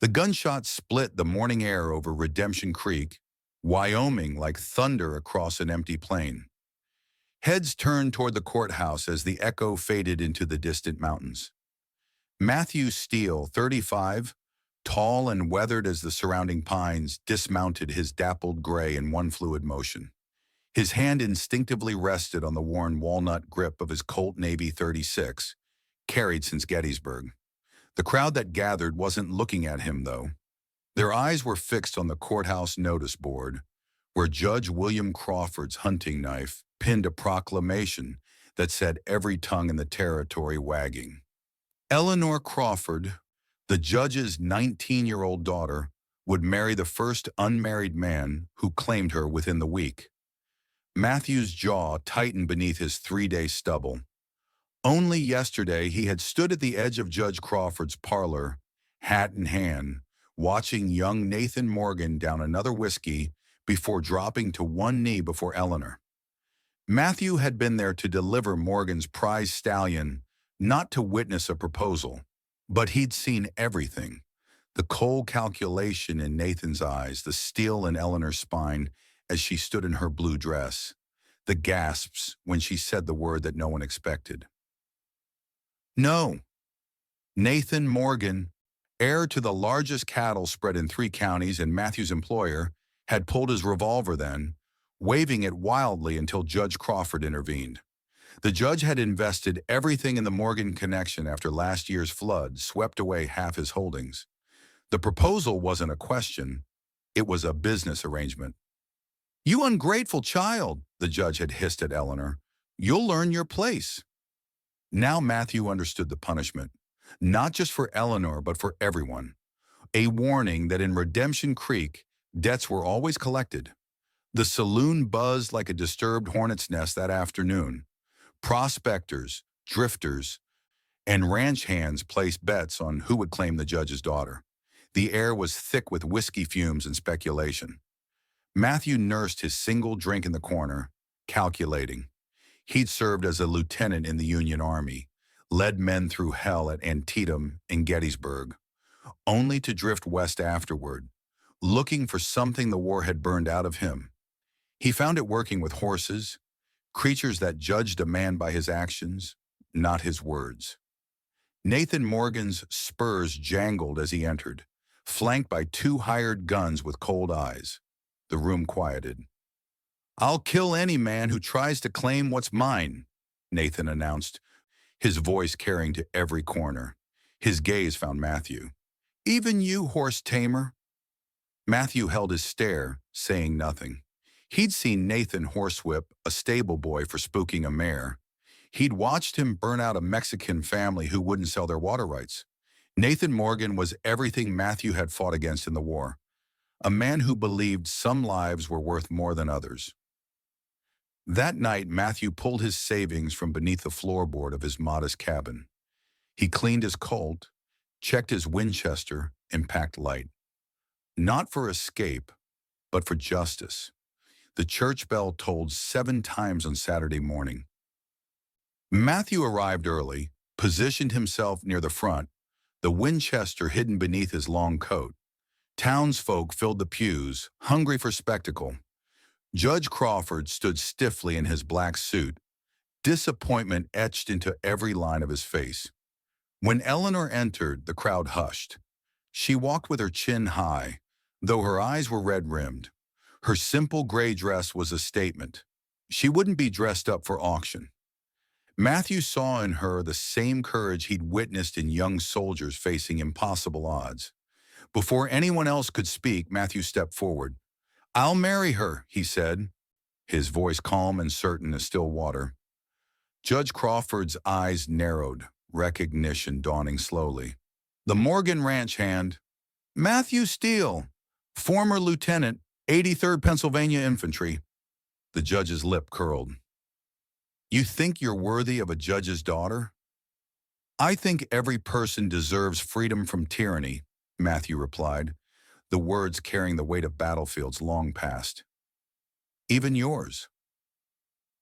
The gunshot split the morning air over Redemption Creek, Wyoming like thunder across an empty plain. Heads turned toward the courthouse as the echo faded into the distant mountains. Matthew Steele, 35, tall and weathered as the surrounding pines, dismounted his dappled gray in one fluid motion. His hand instinctively rested on the worn walnut grip of his Colt Navy 36, carried since Gettysburg. The crowd that gathered wasn't looking at him, though. Their eyes were fixed on the courthouse notice board, where Judge William Crawford's hunting knife pinned a proclamation that said every tongue in the territory wagging. Eleanor Crawford, the judge's 19-year-old daughter, would marry the first unmarried man who claimed her within the week. Matthew's jaw tightened beneath his 3-day stubble. Only yesterday he had stood at the edge of Judge Crawford's parlor, hat in hand, watching young Nathan Morgan down another whiskey before dropping to one knee before Eleanor. Matthew had been there to deliver Morgan's prize stallion, not to witness a proposal. But he'd seen everything. The cold calculation in Nathan's eyes, the steel in Eleanor's spine as she stood in her blue dress, the gasps when she said the word that no one expected. No. Nathan Morgan, heir to the largest cattle spread in 3 counties and Matthew's employer, had pulled his revolver then, waving it wildly until Judge Crawford intervened. The judge had invested everything in the Morgan connection after last year's flood swept away half his holdings. The proposal wasn't a question, it was a business arrangement. "You ungrateful child," the judge had hissed at Eleanor. "You'll learn your place." Now Matthew understood the punishment, not just for Eleanor but for everyone. A warning that in Redemption Creek, debts were always collected. The saloon buzzed like a disturbed hornet's nest that afternoon. Prospectors, drifters, and ranch hands placed bets on who would claim the judge's daughter. The air was thick with whiskey fumes and speculation. Matthew nursed his single drink in the corner, calculating. He'd served as a lieutenant in the Union Army, led men through hell at Antietam and Gettysburg, only to drift west afterward, looking for something the war had burned out of him. He found it working with horses, creatures that judged a man by his actions, not his words. Nathan Morgan's spurs jangled as he entered, flanked by 2 hired guns with cold eyes. The room quieted. "I'll kill any man who tries to claim what's mine," Nathan announced, his voice carrying to every corner. His gaze found Matthew. "Even you, horse tamer." Matthew held his stare, saying nothing. He'd seen Nathan horsewhip a stable boy for spooking a mare. He'd watched him burn out a Mexican family who wouldn't sell their water rights. Nathan Morgan was everything Matthew had fought against in the war, a man who believed some lives were worth more than others. That night, Matthew pulled his savings from beneath the floorboard of his modest cabin. He cleaned his Colt, checked his Winchester, and packed light. Not for escape, but for justice. The church bell tolled 7 times on Saturday morning. Matthew arrived early, positioned himself near the front, the Winchester hidden beneath his long coat. Townsfolk filled the pews, hungry for spectacle. Judge Crawford stood stiffly in his black suit, disappointment etched into every line of his face. When Eleanor entered, the crowd hushed. She walked with her chin high, though her eyes were red-rimmed. Her simple gray dress was a statement. She wouldn't be dressed up for auction. Matthew saw in her the same courage he'd witnessed in young soldiers facing impossible odds. Before anyone else could speak, Matthew stepped forward. "I'll marry her," he said, his voice calm and certain as still water. Judge Crawford's eyes narrowed, recognition dawning slowly. The Morgan ranch hand, "Matthew Steele, former lieutenant, 83rd Pennsylvania Infantry." The judge's lip curled. "You think you're worthy of a judge's daughter?" "I think every person deserves freedom from tyranny," Matthew replied, the words carrying the weight of battlefields long past. "Even yours."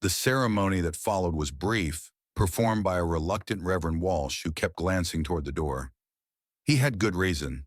The ceremony that followed was brief, performed by a reluctant Reverend Walsh who kept glancing toward the door. He had good reason.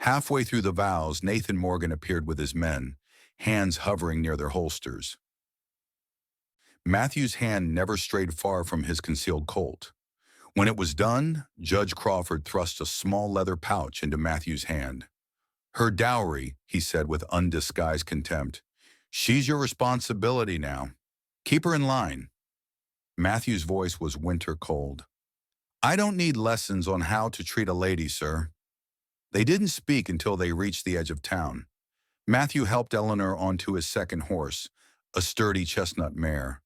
Halfway through the vows, Nathan Morgan appeared with his men, hands hovering near their holsters. Matthew's hand never strayed far from his concealed Colt. When it was done, Judge Crawford thrust a small leather pouch into Matthew's hand. "Her dowry," he said with undisguised contempt. "She's your responsibility now. Keep her in line." Matthew's voice was winter cold. "I don't need lessons on how to treat a lady, sir." They didn't speak until they reached the edge of town. Matthew helped Eleanor onto his second horse, a sturdy chestnut mare.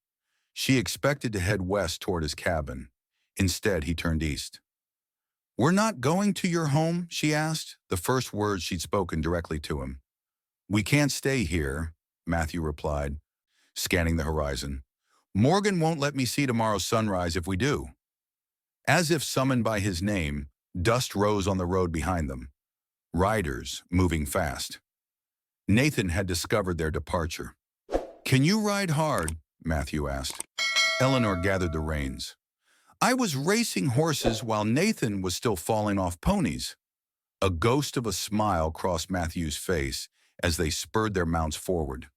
She expected to head west toward his cabin. Instead, he turned east. "We're not going to your home?" she asked, the first words she'd spoken directly to him. "We can't stay here," Matthew replied, scanning the horizon. "Morgan won't let me see tomorrow's sunrise if we do." As if summoned by his name, dust rose on the road behind them. Riders moving fast. Nathan had discovered their departure. "Can you ride hard?" Matthew asked. Eleanor gathered the reins. "I was racing horses while Nathan was still falling off ponies." A ghost of a smile crossed Matthew's face as they spurred their mounts forward.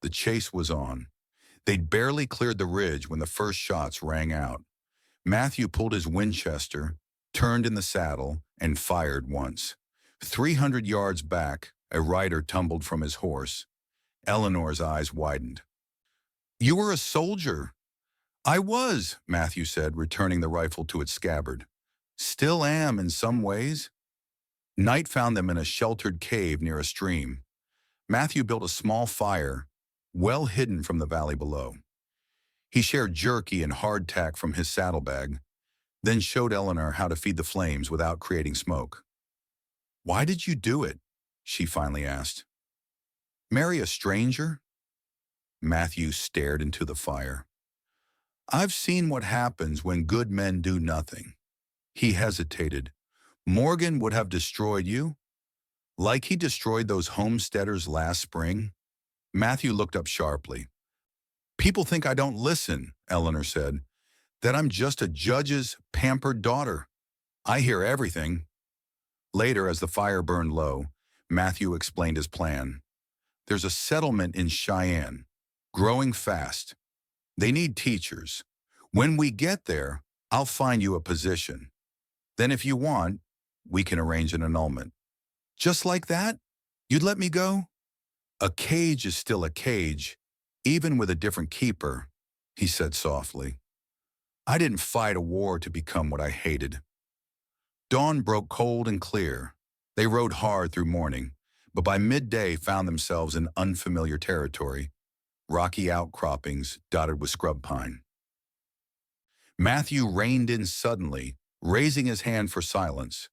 The chase was on. They'd barely cleared the ridge when the first shots rang out. Matthew pulled his Winchester, turned in the saddle, and fired once. 300 yards back, a rider tumbled from his horse. Eleanor's eyes widened. "You were a soldier." "I was," Matthew said, returning the rifle to its scabbard. "Still am in some ways." Night found them in a sheltered cave near a stream. Matthew built a small fire, well hidden from the valley below. He shared jerky and hardtack from his saddlebag, then showed Eleanor how to feed the flames without creating smoke. "Why did you do it?" she finally asked. "Marry a stranger?" Matthew stared into the fire. "I've seen what happens when good men do nothing." He hesitated. "Morgan would have destroyed you? Like he destroyed those homesteaders last spring?" Matthew looked up sharply. "People think I don't listen," Eleanor said, "that I'm just a judge's pampered daughter. I hear everything." Later, as the fire burned low, Matthew explained his plan. "There's a settlement in Cheyenne, growing fast. They need teachers. When we get there, I'll find you a position. Then if you want, we can arrange an annulment." "Just like that? You'd let me go?" "A cage is still a cage, even with a different keeper," he said softly. "I didn't fight a war to become what I hated." Dawn broke cold and clear. They rode hard through morning, but by midday found themselves in unfamiliar territory, rocky outcroppings dotted with scrub pine. Matthew reined in suddenly, raising his hand for silence.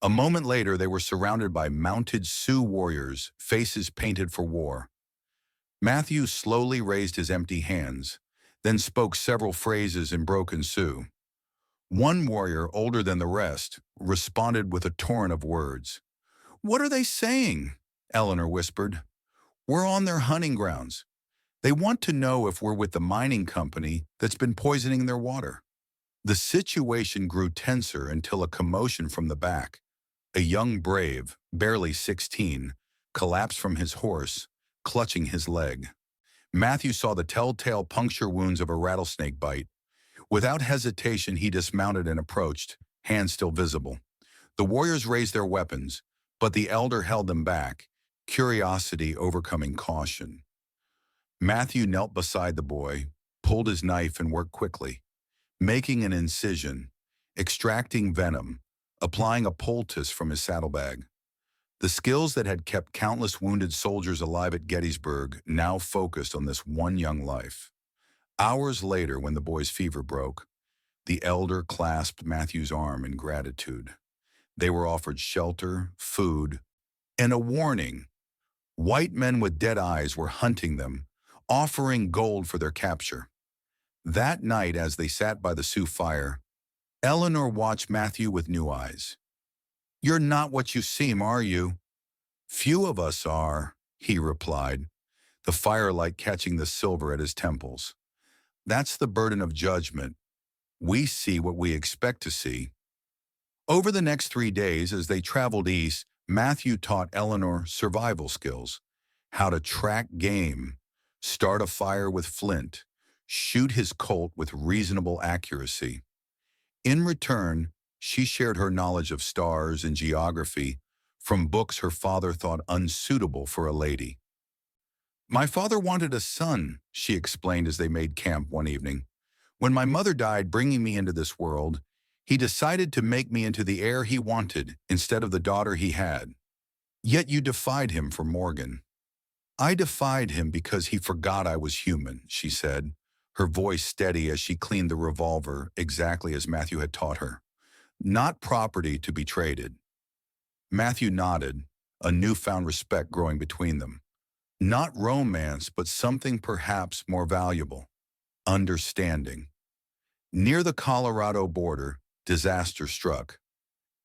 A moment later, they were surrounded by mounted Sioux warriors, faces painted for war. Matthew slowly raised his empty hands, then spoke several phrases in broken Sioux. One warrior, older than the rest, responded with a torrent of words. "What are they saying?" Eleanor whispered. "We're on their hunting grounds. They want to know if we're with the mining company that's been poisoning their water." The situation grew tenser until a commotion from the back. A young brave, barely 16, collapsed from his horse, clutching his leg. Matthew saw the telltale puncture wounds of a rattlesnake bite. Without hesitation, he dismounted and approached, hands still visible. The warriors raised their weapons, but the elder held them back, curiosity overcoming caution. Matthew knelt beside the boy, pulled his knife and worked quickly, making an incision, extracting venom, applying a poultice from his saddlebag. The skills that had kept countless wounded soldiers alive at Gettysburg now focused on this one young life. Hours later, when the boy's fever broke, the elder clasped Matthew's arm in gratitude. They were offered shelter, food, and a warning. White men with dead eyes were hunting them, offering gold for their capture. That night, as they sat by the Sioux fire, Eleanor watched Matthew with new eyes. "You're not what you seem, are you?" "Few of us are," he replied, the firelight catching the silver at his temples. "That's the burden of judgment. We see what we expect to see." Over the next 3 days, as they traveled east, Matthew taught Eleanor survival skills, how to track game, start a fire with flint, shoot his colt with reasonable accuracy. In return, she shared her knowledge of stars and geography from books her father thought unsuitable for a lady. My father wanted a son, she explained as they made camp one evening. When my mother died bringing me into this world, he decided to make me into the heir he wanted instead of the daughter he had. Yet you defied him for Morgan. I defied him because he forgot I was human, she said, her voice steady as she cleaned the revolver exactly as Matthew had taught her. Not property to be traded. Matthew nodded, a newfound respect growing between them. Not romance, but something perhaps more valuable. Understanding. Near the Colorado border, disaster struck.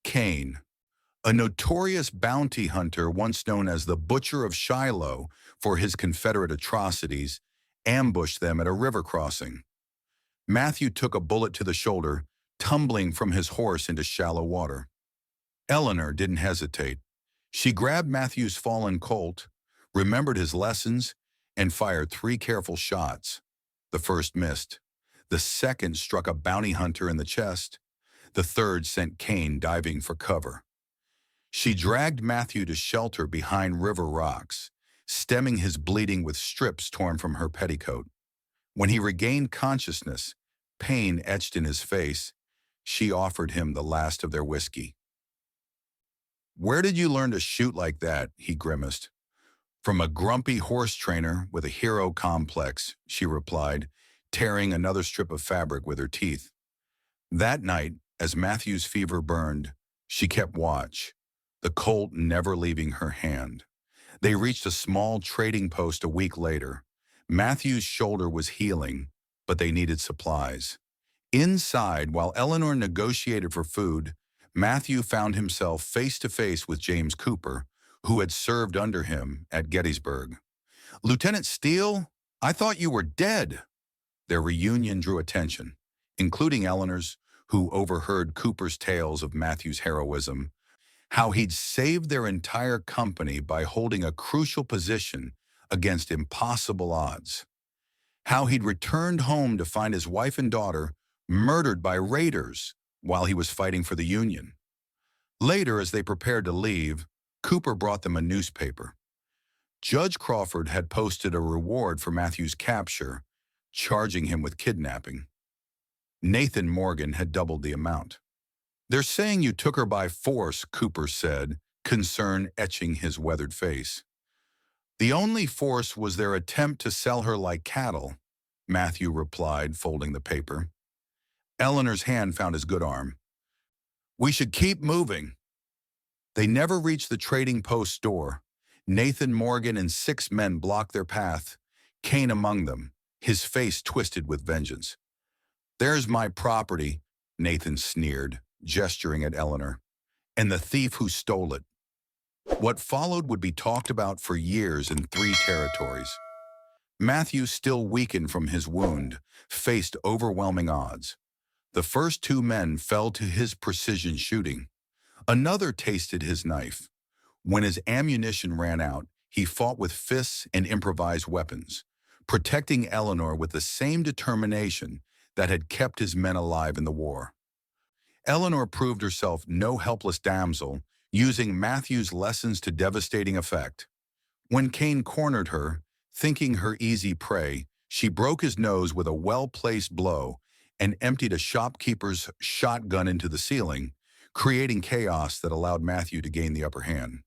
Cain, a notorious bounty hunter once known as the Butcher of Shiloh for his Confederate atrocities, ambushed them at a river crossing. Matthew took a bullet to the shoulder, tumbling from his horse into shallow water. Eleanor didn't hesitate. She grabbed Matthew's fallen colt, remembered his lessons, and fired 3 careful shots. The first missed. The second struck a bounty hunter in the chest. The third sent Cain diving for cover. She dragged Matthew to shelter behind river rocks, stemming his bleeding with strips torn from her petticoat. When he regained consciousness, pain etched in his face, she offered him the last of their whiskey. "Where did you learn to shoot like that?" he grimaced. "From a grumpy horse trainer with a hero complex," she replied, tearing another strip of fabric with her teeth. That night, as Matthew's fever burned, she kept watch, the colt never leaving her hand. They reached a small trading post a week later. Matthew's shoulder was healing, but they needed supplies. Inside, while Eleanor negotiated for food, Matthew found himself face to face with James Cooper, who had served under him at Gettysburg. "Lieutenant Steele, I thought you were dead." Their reunion drew attention, including Eleanor's, who overheard Cooper's tales of Matthew's heroism, how he'd saved their entire company by holding a crucial position against impossible odds, how he'd returned home to find his wife and daughter murdered by raiders while he was fighting for the Union. Later, as they prepared to leave, Cooper brought them a newspaper. Judge Crawford had posted a reward for Matthew's capture, charging him with kidnapping. Nathan Morgan had doubled the amount. "They're saying you took her by force," Cooper said, concern etching his weathered face. "The only force was their attempt to sell her like cattle," Matthew replied, folding the paper. Eleanor's hand found his good arm. "We should keep moving." They never reached the trading post door. Nathan Morgan and 6 men blocked their path, Cain among them, his face twisted with vengeance. "There's my property," Nathan sneered, gesturing at Eleanor, "and the thief who stole it." What followed would be talked about for years in 3 territories. Matthew, still weakened from his wound, faced overwhelming odds. The first 2 men fell to his precision shooting. Another tasted his knife. When his ammunition ran out, he fought with fists and improvised weapons, protecting Eleanor with the same determination that had kept his men alive in the war. Eleanor proved herself no helpless damsel, using Matthew's lessons to devastating effect. When Cain cornered her, thinking her easy prey, she broke his nose with a well-placed blow and emptied a shopkeeper's shotgun into the ceiling, creating chaos that allowed Matthew to gain the upper hand.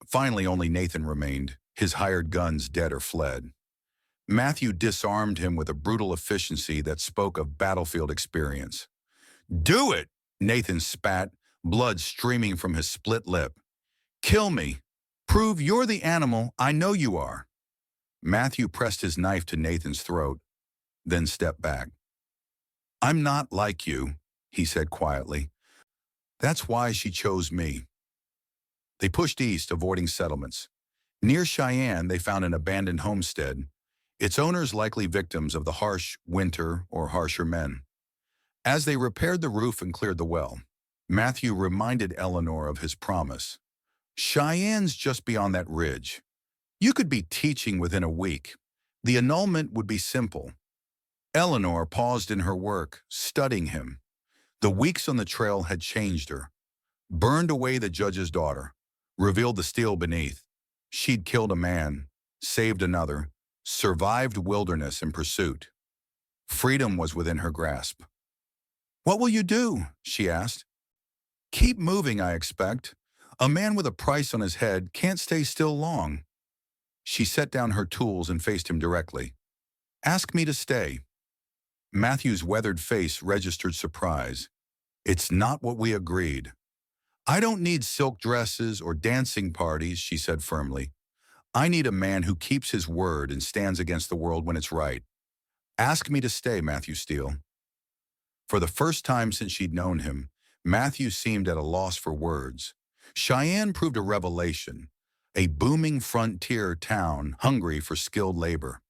Finally, only Nathan remained, his hired guns dead or fled. Matthew disarmed him with a brutal efficiency that spoke of battlefield experience. "Do it!" Nathan spat, blood streaming from his split lip. "Kill me. Prove you're the animal I know you are." Matthew pressed his knife to Nathan's throat, then stepped back. "I'm not like you," he said quietly. "That's why she chose me." They pushed east, avoiding settlements. Near Cheyenne, they found an abandoned homestead, its owners likely victims of the harsh winter or harsher men. As they repaired the roof and cleared the well, Matthew reminded Eleanor of his promise. Cheyenne's just beyond that ridge. You could be teaching within a week. The annulment would be simple. Eleanor paused in her work, studying him. The weeks on the trail had changed her. Burned away the judge's daughter, revealed the steel beneath. She'd killed a man, saved another, survived wilderness in pursuit. Freedom was within her grasp. "What will you do?" she asked. "Keep moving, I expect. A man with a price on his head can't stay still long." She set down her tools and faced him directly. "Ask me to stay." Matthew's weathered face registered surprise. "It's not what we agreed." "I don't need silk dresses or dancing parties," she said firmly. "I need a man who keeps his word and stands against the world when it's right. Ask me to stay, Matthew Steele." For the first time since she'd known him, Matthew seemed at a loss for words. Cheyenne proved a revelation, a booming frontier town hungry for skilled labor.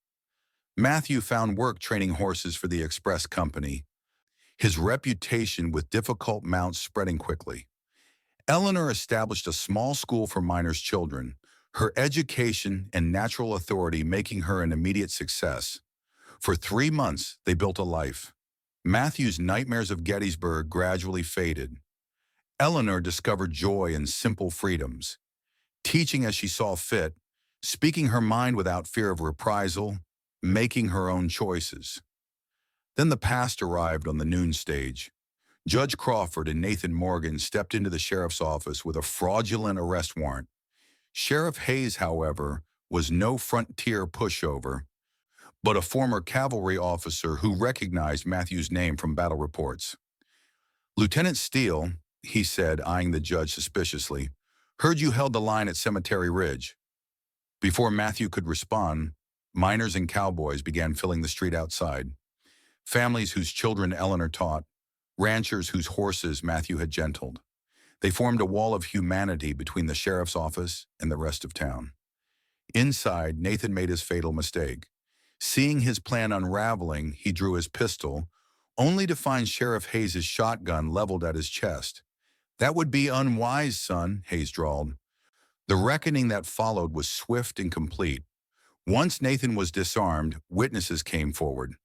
Matthew found work training horses for the express company, his reputation with difficult mounts spreading quickly. Eleanor established a small school for miners' children, her education and natural authority making her an immediate success. For 3 months, they built a life. Matthew's nightmares of Gettysburg gradually faded. Eleanor discovered joy in simple freedoms, teaching as she saw fit, speaking her mind without fear of reprisal, making her own choices. Then the past arrived on the noon stage. Judge Crawford and Nathan Morgan stepped into the sheriff's office with a fraudulent arrest warrant. Sheriff Hayes, however, was no frontier pushover, but a former cavalry officer who recognized Matthew's name from battle reports. "Lieutenant Steele," he said, eyeing the judge suspiciously, "heard you held the line at Cemetery Ridge." Before Matthew could respond, miners and cowboys began filling the street outside. Families whose children Eleanor taught, ranchers whose horses Matthew had gentled. They formed a wall of humanity between the sheriff's office and the rest of town. Inside, Nathan made his fatal mistake. Seeing his plan unraveling, he drew his pistol, only to find Sheriff Hayes' shotgun leveled at his chest. "That would be unwise, son," Hayes drawled. The reckoning that followed was swift and complete. Once Nathan was disarmed, witnesses came forward.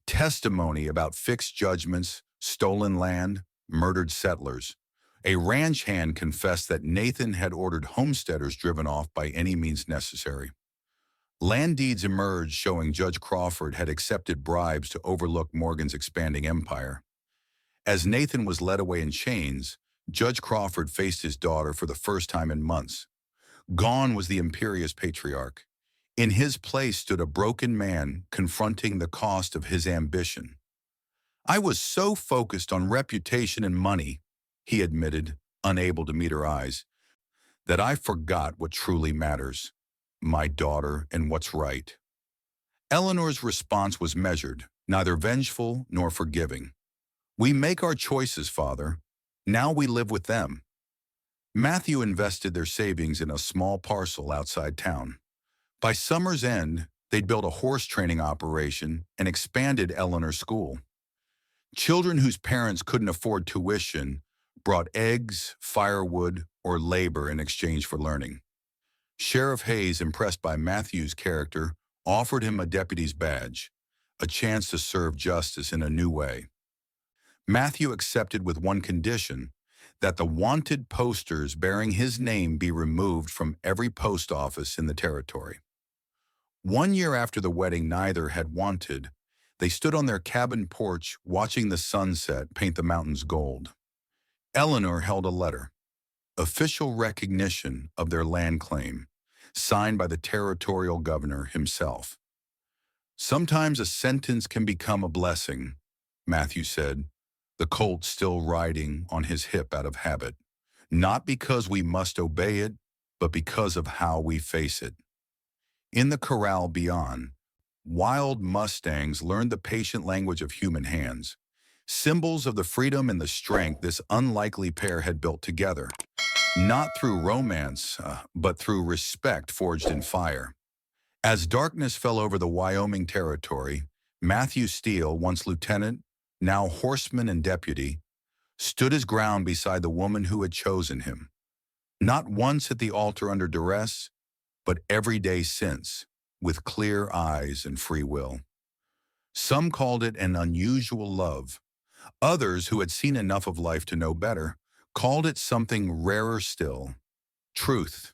Testimony about fixed judgments, stolen land, murdered settlers. A ranch hand confessed that Nathan had ordered homesteaders driven off by any means necessary. Land deeds emerged showing Judge Crawford had accepted bribes to overlook Morgan's expanding empire. As Nathan was led away in chains, Judge Crawford faced his daughter for the first time in months. Gone was the imperious patriarch. In his place stood a broken man confronting the cost of his ambition. "I was so focused on reputation and money," he admitted, unable to meet her eyes, "that I forgot what truly matters, my daughter and what's right." Eleanor's response was measured, neither vengeful nor forgiving. "We make our choices, Father. Now we live with them." Matthew invested their savings in a small parcel outside town. By summer's end, they'd built a horse training operation and expanded Eleanor's school. Children whose parents couldn't afford tuition brought eggs, firewood, or labor in exchange for learning. Sheriff Hayes, impressed by Matthew's character, offered him a deputy's badge, a chance to serve justice in a new way. Matthew accepted with one condition, that the wanted posters bearing his name be removed from every post office in the territory. 1 year after the wedding neither had wanted, they stood on their cabin porch watching the sunset paint the mountains gold. Eleanor held a letter, official recognition of their land claim, signed by the territorial governor himself. "Sometimes a sentence can become a blessing," Matthew said, the colt still riding on his hip out of habit. "Not because we must obey it, but because of how we face it." In the corral beyond, wild mustangs learned the patient language of human hands, symbols of the freedom and the strength this unlikely pair had built together, not through romance, but through respect forged in fire. As darkness fell over the Wyoming territory, Matthew Steele, once lieutenant, now horseman and deputy, stood his ground beside the woman who had chosen him. Not once at the altar under duress, but every day since, with clear eyes and free will. Some called it an unusual love. Others, who had seen enough of life to know better, called it something rarer still: truth.